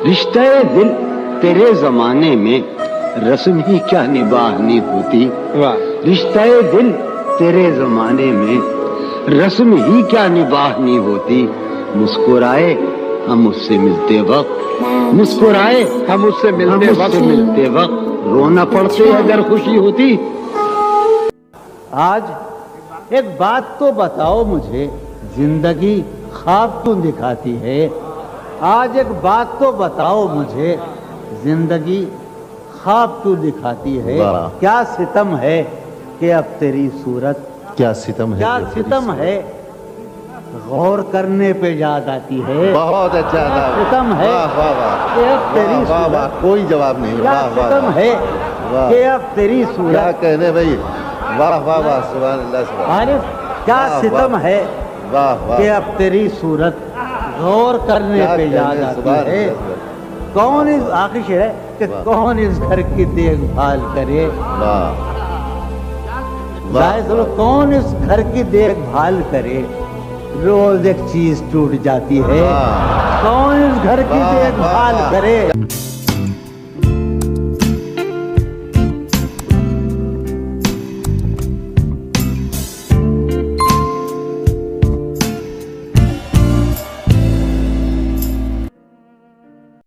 रिश्ते दिल तेरे जमाने में रस्म ही क्या निभानी होती। रिश्ते दिल तेरे जमाने में रस्म ही क्या निभानी होती। मुस्कुराए हम उससे मिलते वक्त, मुस्कुराए हम उससे मिलते वक्त रोना पड़ते अगर खुशी होती। आज एक बात तो बताओ मुझे, जिंदगी ख्वाब क्यों दिखाती है। आज एक बात तो बताओ मुझे, जिंदगी ख्वाब क्यों दिखाती है। क्या सितम है कि अब तेरी सूरत, क्या सितम है, क्या सितम है गौर करने पे याद आती है। बहुत अच्छा था, सितम है कि अब तेरी सूरत, कोई जवाब नहीं। क्या सितम है कि अब तेरी सूरत, क्या कहने भाई, वाह वाह वाह, सुभान अल्लाह सुभान। आरिफ क्या सितम है कि अब तेरी सूरत गौर करने पे याद आती है। कौन इस आखिर शेर है कि कौन इस घर की देखभाल करे। कौन इस घर की देखभाल करे, रोज एक चीज टूट जाती है। कौन इस घर की देखभाल करे।